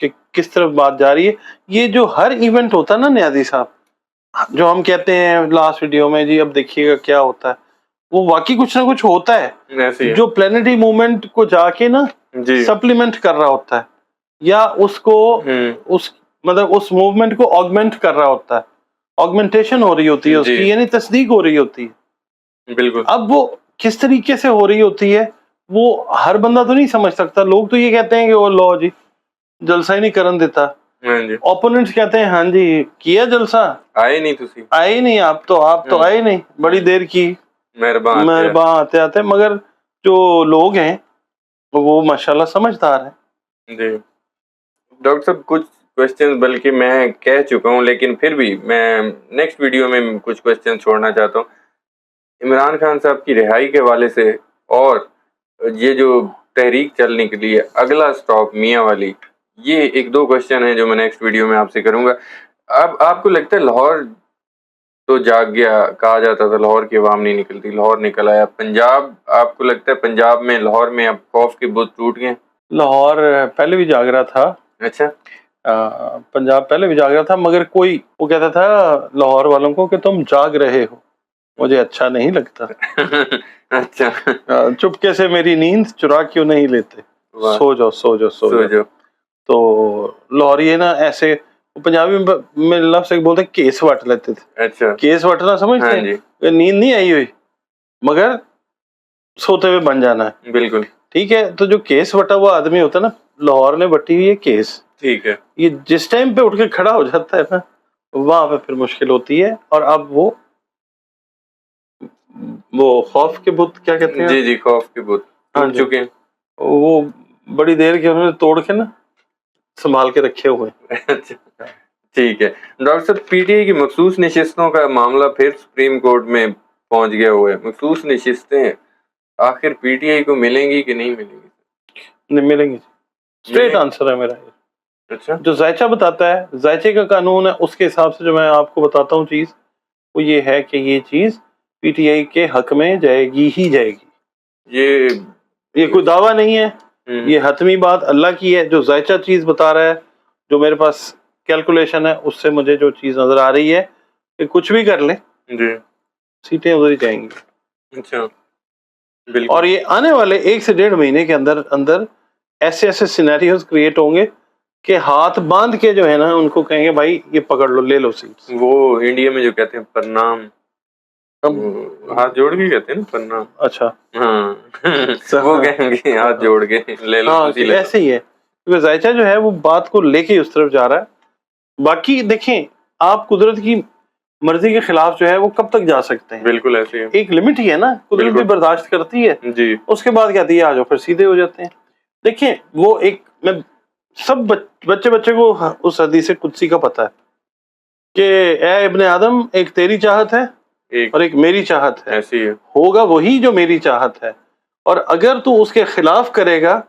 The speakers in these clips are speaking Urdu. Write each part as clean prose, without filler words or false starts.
کہ کس طرف بات جا رہی ہے. یہ جو ہر ایونٹ ہوتا ہے نا نیازی صاحب، جو ہم کہتے ہیں لاسٹ ویڈیو میں جی اب دیکھیے گا کیا ہوتا ہے، وہ واقعی کچھ نہ کچھ ہوتا ہے ایسے ہی ہے. جو پلانیٹری موومنٹ کو جا کے نا جی سپلیمنٹ کر رہا ہوتا ہے، یا اس کو اس مطلب اس موومنٹ کو آگمنٹ کر رہا ہوتا ہے، آگمنٹیشن ہو رہی ہوتی ہے اس جی کی، یعنی تصدیق ہو رہی ہوتی ہے. بالکل. اب وہ کس طریقے سے ہو رہی ہوتی ہے وہ ہر بندہ تو نہیں سمجھ سکتا. لوگ تو یہ کہتے ہیں کہ وہ لو جی جلسہ ہی نہیں کرن دیتا، ہاں جی اوپوننٹس کہتے ہیں ہاں جی کیا جلسہ، آئے نہیں تسی آئے ہی نہیں، آپ تو آئے نہیں، بڑی دیر کی، مہربان مہربان آتے آتے. مگر جو لوگ ہیں وہ ماشاءاللہ سمجھدار ہیں. جی ڈاکٹر صاحب کچھ کوشچن بلکہ میں کہہ چکا ہوں لیکن پھر بھی میں نیکسٹ ویڈیو میں کچھ کوشچن چھوڑنا چاہتا ہوں. عمران خان صاحب کی رہائی کے حوالے سے اور یہ جو تحریک چل نکلی ہے اگلا سٹاپ میاں والی، یہ ایک دو کوشچن ہیں جو میں نیکسٹ ویڈیو میں آپ سے کروں گا. اب آپ کو لگتا ہے لاہور تو جاگ گیا، کہا جاتا تھا لاہور کی عوام نہیں نکلتی، لاہور نکل آیا. پنجاب آپ کو لگتا ہے پنجاب میں لاہور میں اب خوف کے بت ٹوٹ گئے؟ لاہور پہلے بھی جاگ رہا تھا، اچھا پنجاب پہلے بھی جاگ رہا تھا، مگر کوئی وہ کہتا تھا لاہور والوں کو کہ تم جاگ رہے ہو، مجھے اچھا نہیں لگتا. اچھا چپکے سے میری نیند چرا کیوں نہیں لیتے، واہ. سو جاؤ سو جاؤ سو سو جاؤ. جو تو لاہوری نا ایسے پنجابی میں لفظ ایک بولتے ہیں کیس وٹ لیتے تھے. اچھا کیس وٹنا سمجھتے ہاں ہیں جی کہ نیند نہیں آئی ہوئی مگر سوتے ہوئے بن جانا ہے. بالکل ٹھیک ہے، تو جو کیس وٹا ہوا آدمی ہوتا ہے نا، لاہور نے بٹی ہوئی ہے کیس، ٹھیک ہے. یہ جس ٹائم پہ اٹھ کے کھڑا ہو جاتا ہے نا وہاں پہ پھر مشکل ہوتی ہے. اور اب وہ خوف کے بت کیا کہتے ہیں، جی جی خوف کے بت ہاں ٹوٹ جی، چکے ہیں. وہ بڑی دیر کے انہوں نے توڑ کے نا سنبھال کے رکھے ہوئے. اچھا ٹھیک ہے. ڈاکٹر صاحب پی ٹی آئی کی مخصوص نشستوں کا معاملہ پھر سپریم کورٹ میں پہنچ گیا ہوا ہے. مخصوص نشستیں آخر پی ٹی آئی کو ملیں گی کہ نہیں ملیں گی؟ نہیں ملیں گے، اسٹریٹ آنسر ہے میرا. اچھا جو ذائچہ بتاتا ہے، ذائچے کا قانون ہے، اس کے حساب سے جو میں آپ کو بتاتا ہوں چیز وہ یہ ہے کہ یہ چیز پی ٹی آئی کے حق میں جائے گی ہی جائے گی. یہ کوئی دعویٰ نہیں ہے، یہ حتمی بات اللہ کی ہے. جو ذائچہ چیز بتا رہا ہے، جو میرے پاس کیلکولیشن ہے، اس سے مجھے جو چیز نظر آ رہی ہے کہ کچھ بھی کر لیں جی سیٹیں ادھر ہی جائیں گی. اچھا اور بالکل یہ آنے والے 1 سے 1.5 مہینے کے اندر اندر ایسے سینیریوز کریٹ ہوں گے کہ ہاتھ باندھ کے جو ہے نا ان کو کہیں گے بھائی یہ پکڑ لو، لے لو سیٹس. وہ انڈیا میں جو کہتے ہیں پرنام، ہاتھ جوڑ کے کہتے ہیں نا پرنام. اچھا ہاں وہ کہیں گے ہاتھ جوڑ کے لے لو ہاں تسی لے لو. ایسے ہی ہے، کیونکہ ذائچہ جو ہے وہ بات کو لے کے اس طرف جا رہا ہے. باقی دیکھیں آپ قدرت کی مرضی کے خلاف جو ہے وہ کب تک جا سکتے ہیں؟ بالکل ایسے ہی ہے. ایک لمٹ ہی ہے نا، قدرت بھی برداشت کرتی ہے. جی اس کے بعد کہتی ہے آ جاؤ، پھر سیدھے ہو جاتے ہیں. دیکھیں وہ ایک میں سب بچے کو اس حدیث قدسی کا پتہ ہے کہ اے ابن آدم ایک تیری چاہت ہے اور ایک میری چاہت ہے، ایسے ہی ہے. ہوگا وہی جو میری چاہت ہے. اور اگر تو اس کے خلاف کرے گا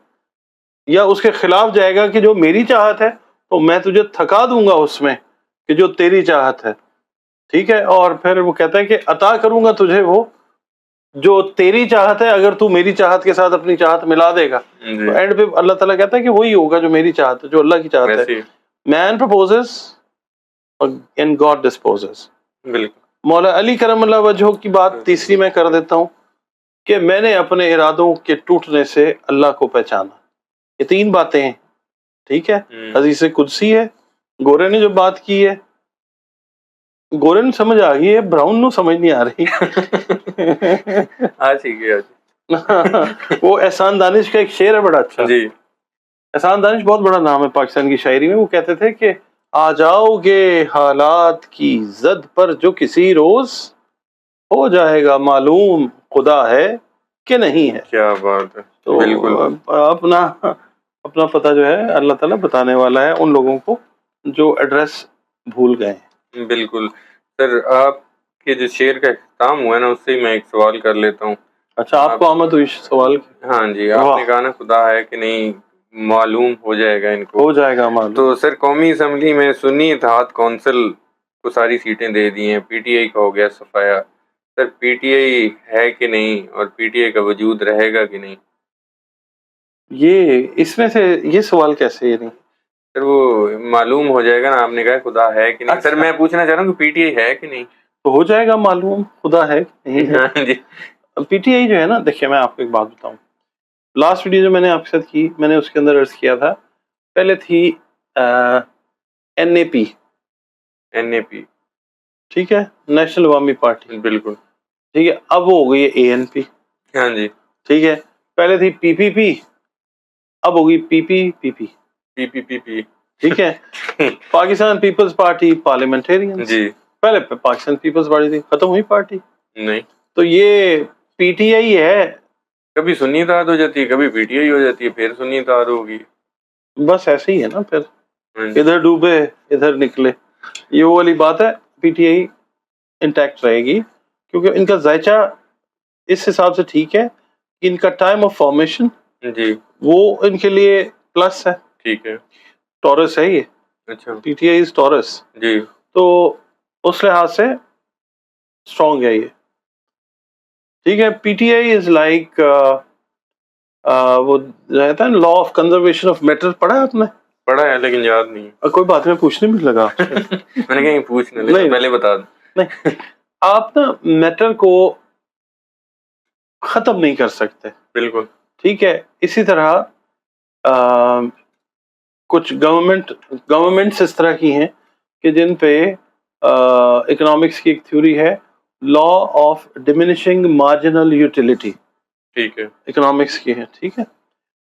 یا اس کے خلاف جائے گا کہ جو میری چاہت ہے تو میں تجھے تھکا دوں گا اس میں کہ جو تیری چاہت ہے. ٹھیک ہے، اور پھر وہ کہتا ہے کہ عطا کروں گا تجھے وہ جو تیری چاہت ہے اگر تو میری چاہت کے ساتھ اپنی چاہت ملا دے گا. تو اینڈ پہ اللہ تعالیٰ کہتا ہے کہ وہی ہوگا جو میری چاہت ہے، جو اللہ کی چاہت ہے. مین پرپوزز اینڈ گاڈ ڈسپوزز. بالکل مولا علی کرم اللہ وجہہ کی بات تیسری میں کر دیتا ہوں کہ میں نے اپنے ارادوں کے ٹوٹنے سے اللہ کو پہچانا. یہ 3 باتیں ہیں. ٹھیک ہے، حدیث قدسی ہے، گورے نے جو بات کی ہے، گورے نے سمجھ آ گئی ہے، براؤن نو سمجھ نہیں آ رہی. وہ احسان دانش کا ایک شعر ہے بڑا اچھا. جی احسان دانش بہت بڑا نام ہے پاکستان کی شاعری میں. وہ کہتے تھے کہ آ جاؤ گے حالات کی زد پر جو کسی روز، ہو جائے گا معلوم خدا ہے کہ نہیں ہے. کیا بات ہے. تو اپنا پتہ جو ہے اللہ تعالیٰ بتانے والا ہے ان لوگوں کو جو ایڈریس بھول گئے ہیں. بالکل سر، آپ کے جو شعر کا اختتام ہوا ہے نا اس سے میں ایک سوال کر لیتا ہوں. اچھا آپ کو آمد ہوئی سوال کی؟ ہاں جی، آپ نے کہا نا خدا ہے کہ نہیں معلوم ہو جائے گا ان کو، ہو جائے گا معلوم. تو سر قومی اسمبلی میں سنی اتحاد کونسل کو ساری سیٹیں دے دی ہیں، پی ٹی آئی کا ہو گیا صفایا. سر پی ٹی آئی ہے کہ نہیں اور پی ٹی آئی کا وجود رہے گا کہ نہیں؟ یہ اس میں سے یہ سوال کیسے؟ نہیں سر وہ معلوم ہو جائے گا نا، آپ نے کہا خدا ہے کہ نہیں. سر میں پوچھنا چاہ رہا ہوں کہ پی ٹی آئی ہے کہ نہیں. تو ہو جائے گا معلوم خدا ہے کہ نہیں ہے. جی پی ٹی آئی جو ہے نا، دیکھیے میں آپ کو ایک بات بتاؤں. لاسٹ ویڈیو جو میں نے آپ کے ساتھ کی، میں نے اس کے اندر عرض کیا تھا، پہلے تھی این اے پی. این اے پی ٹھیک ہے، نیشنل عوامی پارٹی. بالکل ٹھیک ہے، اب وہ ہو گئی اے این پی. ہاں جی ٹھیک ہے، پہلے تھی پی پی پی، اب ہو گئی پی پی پی پی. پی پی پی پی ٹھیک ہے، پاکستان پیپلز پارٹی پارلیمنٹیرین. جی پہلے پاکستان پیپلز پارٹی تھی، ختم ہوئی پارٹی. نہیں، تو یہ پی ٹی آئی ہے. کبھی سنی اتحاد ہو جاتی ہے، کبھی پی ٹی آئی ہو جاتی ہے، پھر سنی اتحاد ہوگی. بس ایسے ہی ہے نا، پھر ہاں جی ادھر ڈوبے ادھر نکلے. یہ وہ والی بات ہے. پی ٹی آئی انٹیکٹ رہے گی کیونکہ ان کا ذائچہ اس حساب سے ٹھیک ہے. ان کا ٹائم آف فارمیشن جی وہ ان کے لیے پلس ہے. ٹھیک ہے. ٹورس ہے یہ، اچھا پی ٹی آئی از ٹورس. جی تو اس لحاظ سے اسٹرانگ ہے یہ. ٹھیک ہے، پی ٹی آئی از لائک وہ رہتا ہے لا آف کنزرویشن آف میٹر. پڑھا ہے آپ نے؟ پڑھا ہے لیکن یاد نہیں. کوئی بات نہیں، پوچھنے بھی لگا آپ سے. میں نے کہیں پوچھنے لگا، نہیں پہلے بتا دیں. نہیں، آپ نا میٹر کو ختم نہیں کر سکتے. بالکل ٹھیک ہے، اسی طرح کچھ گورنمنٹس اس طرح کی ہیں کہ جن پہ اکنامکس کی ایک تھیوری ہے، law of diminishing marginal utility. ٹھیک ہے اکنامکس کی ہے. ٹھیک ہے،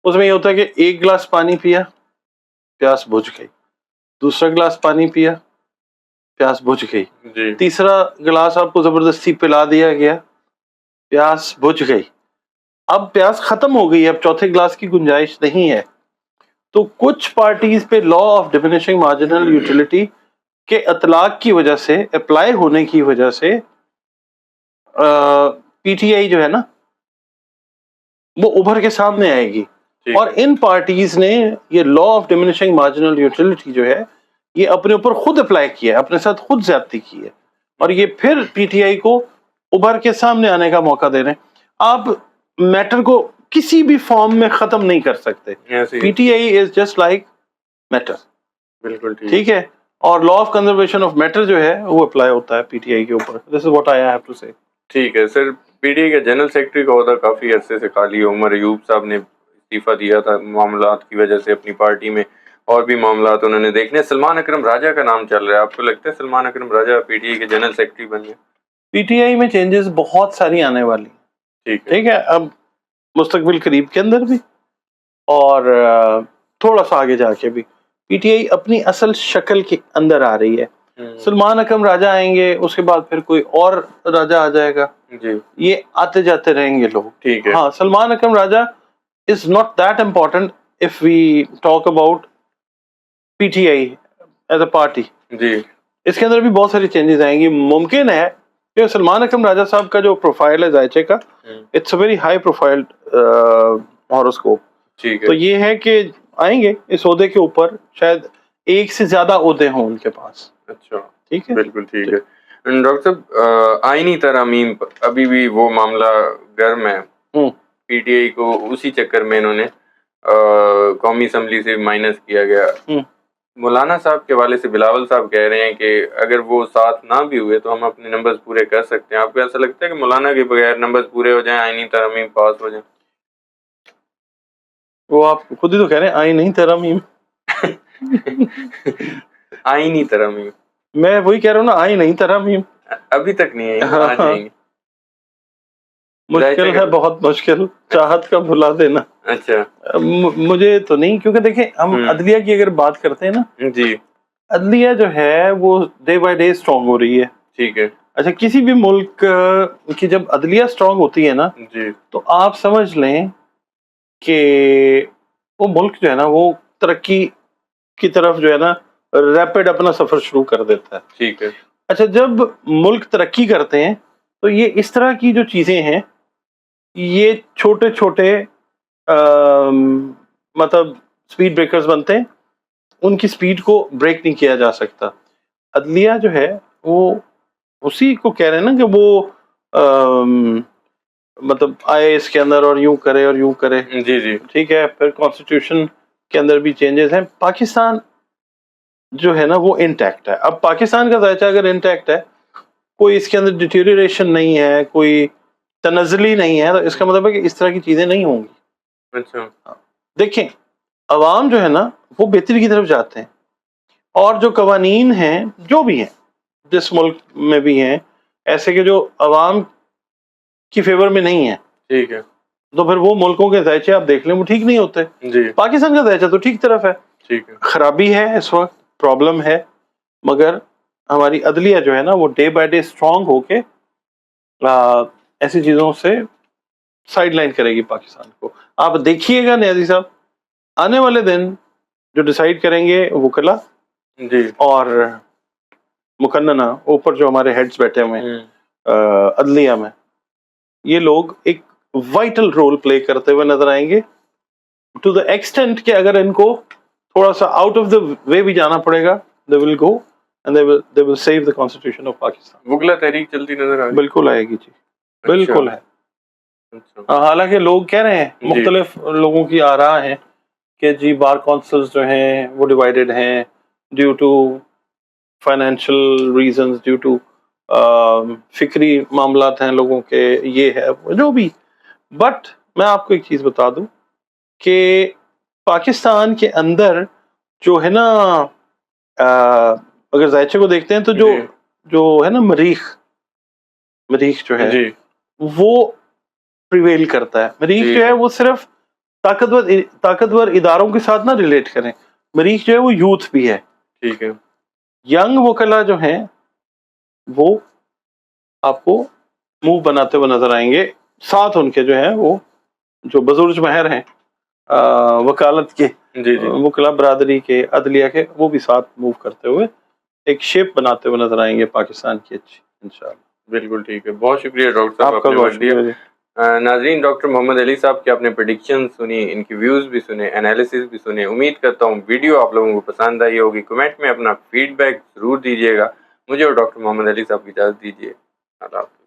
اس میں یہ ہوتا ہے کہ ایک گلاس پانی پیا، پیاس بجھ گئی. دوسرا گلاس پانی پیا، پیاس بجھ گئی. جی تیسرا گلاس آپ کو زبردستی پلا دیا گیا، پیاس بجھ گئی. اب پیاس ختم ہو گئی، اب چوتھے گلاس کی گنجائش نہیں ہے. تو کچھ پارٹیز پہ law of diminishing marginal utility کے اطلاق کی وجہ سے، اپلائی ہونے کی وجہ سے پی ٹی آئی جو ہے نا وہ ابھر کے سامنے آئے گی. اور ان پارٹیز نے یہ law of diminishing marginal utility جو ہے یہ اپنے اوپر خود اپلائی کیا ہے، اپنے ساتھ خود زیادتی کی ہے، اور یہ پھر پی ٹی آئی کو ابھر کے سامنے آنے کا موقع دے رہے ہیں. آپ میٹر کو کسی بھی فارم میں ختم نہیں کر سکتے. P T I is just like matter. بالکل ٹھیک ہے، اور law of conservation of matter جو ہے وہ اپلائی ہوتا ہے پی ٹی آئی کے اوپر. This is what I have to say. ٹھیک ہے سر. پی ٹی آئی کے جنرل سیکرٹری کا عہدہ کافی عرصے سے خالی ہے. عمر ایوب صاحب نے استعفیٰ دیا تھا معاملات کی وجہ سے اپنی پارٹی میں، اور بھی معاملات انہوں نے دیکھنے. سلمان اکرم راجہ کا نام چل رہا ہے، آپ کو لگتا ہے سلمان اکرم راجہ پی ٹی آئی کے جنرل سیکرٹری بن گئے؟ پی ٹی آئی میں چینجز بہت ساری آنے والی. ٹھیک ہے، اب مستقبل قریب کے اندر بھی اور تھوڑا سا آگے جا کے بھی پی ٹی آئی اپنی اصل شکل کے اندر آ رہی ہے. سلمان اکرم راجہ آئیں گے، اس کے بعد پھر کوئی اور راجہ آ جائے گا. جی یہ آتے جاتے رہیں گے لوگ. ٹھیک ہے. ہاں، Salman Akram Raja is not that important if we talk about P T I as a party. جی اس کے اندر بھی بہت ساری چینجز آئیں گی. ممکن ہے کہ سلمان اکرم راجہ صاحب کا جو پروفائل ہے ذائچے کا، it's a very high profile horoscope. ٹھیک تو ہے یہ ہے کہ آئیں گے اس عہدے کے اوپر، شاید ایک سے زیادہ عہدے ہوں ان کے پاس. اچھا ٹھیک ہے، بالکل ٹھیک ہے. ڈاکٹر صاحب آئینی ترامیم ابھی بھی وہ معاملہ گرم ہے. پی ٹی آئی کو اسی چکر میں انہوں نے قومی اسمبلی سے مائنس کیا گیا. مولانا صاحب کے والے سے بلاول صاحب کہہ رہے ہیں کہ اگر وہ ساتھ نہ بھی ہوئے تو ہم اپنے نمبرز پورے کر سکتے ہیں. آپ کو ایسا لگتا ہے کہ مولانا کے بغیر نمبرز پورے ہو جائیں، آئینی ترامیم پاس ہو جائیں؟ وہ آپ خود ہی تو کہہ رہے ہیں آئی نہیں ترامیم. آئینی ترامیم میں وہی کہہ رہا ہوں نا، آئی نہیں ترامیم. ابھی تک نہیں آئی، آ جائیں گے. مشکل ہے، بہت مشکل چاہت کا بھلا دینا. اچھا مجھے تو نہیں، کیونکہ دیکھیں ہم عدلیہ کی اگر بات کرتے ہیں نا، جی عدلیہ جو ہے وہ ڈے بائی ڈے اسٹرانگ ہو رہی ہے. ٹھیک ہے. اچھا، کسی بھی ملک کی جب عدلیہ اسٹرانگ ہوتی ہے نا جی تو آپ سمجھ لیں کہ وہ ملک جو ہے نا وہ ترقی کی طرف جو ہے نا ریپڈ اپنا سفر شروع کر دیتا ہے. ٹھیک ہے. اچھا، جب ملک ترقی کرتے ہیں تو یہ اس طرح کی جو چیزیں ہیں یہ چھوٹے چھوٹے مطلب سپیڈ بریکرز بنتے ہیں، ان کی سپیڈ کو بریک نہیں کیا جا سکتا. عدلیہ جو ہے وہ اسی کو کہہ رہے ہیں نا کہ وہ مطلب آئے اس کے اندر اور یوں کرے اور یوں کرے. جی جی ٹھیک ہے، پھر کانسٹیٹیوشن کے اندر بھی چینجز ہیں. پاکستان جو ہے نا وہ انٹیکٹ ہے. اب پاکستان کا ذائچہ اگر انٹیکٹ ہے, کوئی اس کے اندر ڈیٹیریشن نہیں ہے, کوئی تنزلی نہیں ہے, تو اس کا مطلب ہے کہ اس طرح کی چیزیں نہیں ہوں گی. اچھا دیکھیں عوام جو ہے نا وہ بہتری کی طرف جاتے ہیں, اور جو قوانین ہیں جو بھی ہیں جس ملک میں بھی ہیں ایسے کہ جو عوام کی فیور میں نہیں ہیں, ٹھیک ہے, تو پھر وہ ملکوں کے ذائچے آپ دیکھ لیں وہ ٹھیک نہیں ہوتے. جی پاکستان کا ذائچہ تو ٹھیک طرف ہے. ٹھیک ہے, خرابی ہے اس وقت, پرابلم ہے, مگر ہماری عدلیہ جو ہے نا وہ ڈے بائی ڈے اسٹرانگ ہو کے ایسی چیزوں سے سائڈ لائن کرے گی پاکستان کو. آپ دیکھیے گا نیازی صاحب, آنے والے دن جو ڈیسائیڈ کریں گے وکلا جی اور مقننہ اوپر جو ہمارے ہیڈز بیٹھے ہوئے ہیں عدلیہ میں, یہ لوگ ایک وائٹل رول پلے کرتے ہوئے نظر آئیں گے, ٹو دا ایکسٹینٹ کہ اگر ان کو تھوڑا سا آؤٹ آف دا وے بھی جانا پڑے گا, they will go and they will save the constitution of Pakistan. وکلا تحریک چلتی نظر آ رہی بالکل آئے گی جی, بالکل ہے. اچھا حالانکہ لوگ کہہ رہے ہیں, مختلف لوگوں کی آراء ہیں کہ جی بار کونسلز جو ہیں وہ ڈیوائیڈڈ ہیں due to financial reasons, due to فکری معاملات ہیں لوگوں کے, یہ ہے جو بھی. بٹ میں آپ کو ایک چیز بتا دوں کہ پاکستان کے اندر جو ہے نا اگر ذائچے کو دیکھتے ہیں تو جو ہے نا مریخ جو ہے جی وہ پریویل کرتا ہے. مریخ جو ہے وہ صرف طاقتور اداروں کے ساتھ نہ ریلیٹ کریں, مریخ جو ہے وہ یوتھ بھی ہے. ٹھیک ہے, ینگ وکلا جو ہیں وہ آپ کو موو بناتے ہوئے نظر آئیں گے, ساتھ ان کے جو ہیں وہ جو بزرگ مہر ہیں وکالت کے, جی جی وکلا برادری کے, عدلیہ کے, وہ بھی ساتھ موو کرتے ہوئے ایک شیپ بناتے ہوئے نظر آئیں گے پاکستان کی اچھی انشاءاللہ. بالکل ٹھیک ہے, بہت شکریہ ڈاکٹر صاحب, آپ کا آپ نے بہت وقت دیا. شکریہ. ناظرین, ڈاکٹر محمد علی صاحب کی آپ نے پریڈکشن سنی, ان کی ویوز بھی سنے, انالیسز بھی سنے. امید کرتا ہوں ویڈیو آپ لوگوں کو پسند آئی ہوگی. کمنٹ میں اپنا فیڈ بیک ضرور دیجیے گا. مجھے اور ڈاکٹر محمد علی صاحب کی اجازت دیجیے. اللہ حافظ.